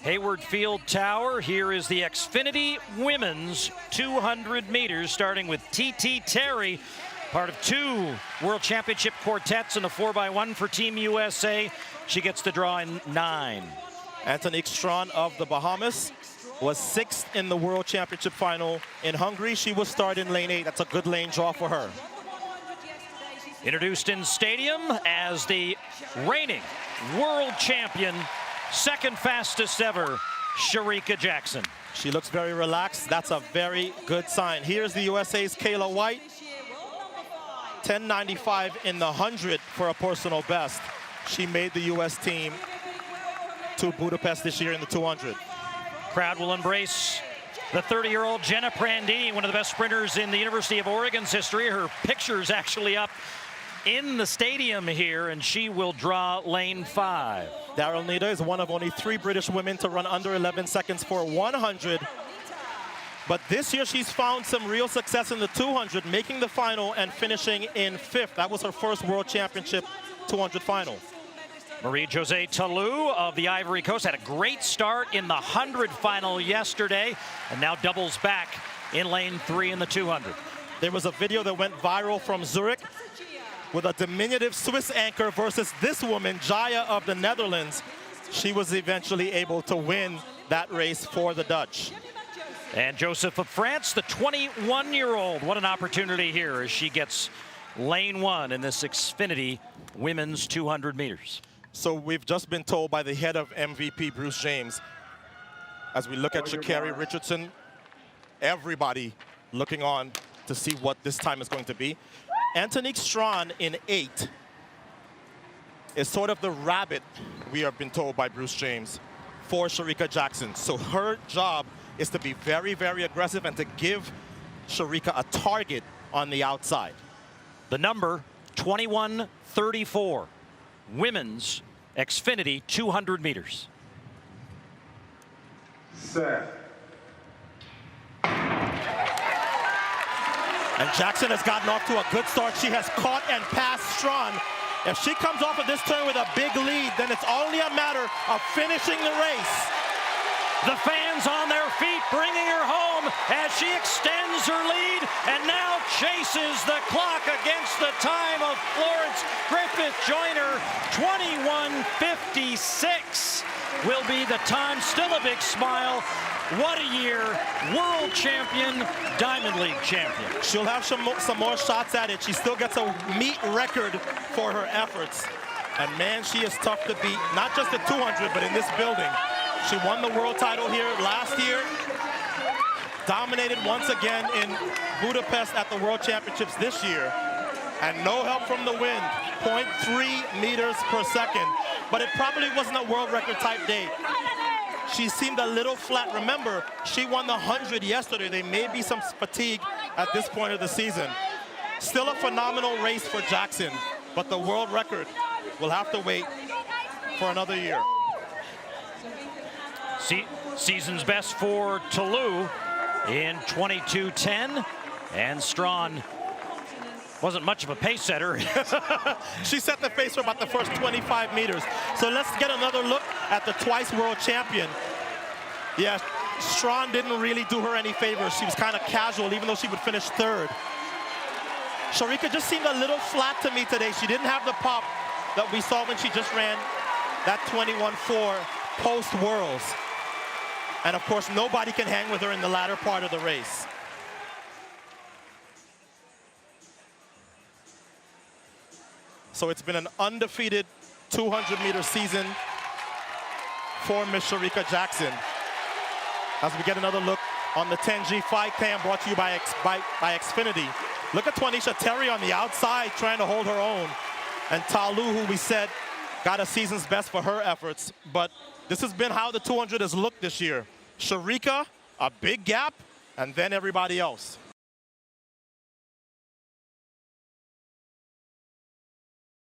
Hayward Field Tower. Here is the Xfinity Women's 200 meters, starting with T.T. Terry, part of two World Championship quartets in the 4x1 for Team USA. She gets the draw in 9. Antonique Strawn of the Bahamas was 6th in the World Championship final in Hungary. She will start in lane 8. That's a good lane draw for her. Introduced in stadium as the reigning world champion, second fastest ever, Shericka Jackson. She looks very relaxed. That's a very good sign. Here's the USA's Kayla White. 10.95 in the 100 for a personal best. She made the U.S. team to Budapest this year in the 200. Crowd will embrace the 30-year-old Jenna Prandini, one of the best sprinters in the University of Oregon's history. Her picture's actually up in the stadium here, and she will draw lane 5. Daryl Nita is one of only 3 British women to run under 11 seconds for 100. But this year she's found some real success in the 200, making the final and finishing in 5th. That was her first World Championship 200 final. Marie-Josée Tallou of the Ivory Coast had a great start in the 100 final yesterday, and now doubles back in lane 3 in the 200. There was a video that went viral from Zurich with a diminutive Swiss anchor versus this woman, Jaya of the Netherlands. She was eventually able to win that race for the Dutch. And Joseph of France, the 21-year-old, what an opportunity here as she gets lane 1 in this Xfinity women's 200 meters. So we've just been told by the head of MVP, Bruce James, as we look at Sha'Carri Richardson, everybody looking on to see what this time is going to be. Antonique Strawn in 8 is sort of the rabbit, we have been told by Bruce James, for Shericka Jackson. So her job is to be very, very aggressive and to give Shericka a target on the outside. The number 21:34, women's Xfinity 200 meters. Set. And Jackson has gotten off to a good start. She has caught and passed Strawn. If she comes off of this turn with a big lead, then it's only a matter of finishing the race. The fans on their feet bringing her home as she extends her lead and now chases the clock against the time of Florence Griffith Joyner. 21:56 will be the time. Still a big smile. What a year. World champion, Diamond League champion. She'll have some more shots at it. She still gets a meet record for her efforts. And man, she is tough to beat, not just at 200, but in this building. She won the world title here last year, dominated once again in Budapest at the World Championships this year, and no help from the wind, 0.3 meters per second. But it probably wasn't a world record type day. She seemed a little flat. Remember, she won the 100 yesterday. There may be some fatigue at this point of the season. Still a phenomenal race for Jackson, but the world record will have to wait for another year. Season's best for Tallou in 22:10, and Strawn wasn't much of a pace setter. She set the pace for about the first 25 meters. So let's get another look at the twice world champion. Yeah, Strawn didn't really do her any favors. She was kind of casual, even though she would finish 3rd. Shericka just seemed a little flat to me today. She didn't have the pop that we saw when she just ran that 21.4 post-Worlds. And of course, nobody can hang with her in the latter part of the race. So it's been an undefeated 200-meter season for Miss Shericka Jackson. As we get another look on the 10G Fight Cam brought to you by Xfinity. Look at Twanisha Terry on the outside trying to hold her own. And Tallou, who we said got a season's best for her efforts. But this has been how the 200 has looked this year. Shericka, a big gap, and then everybody else.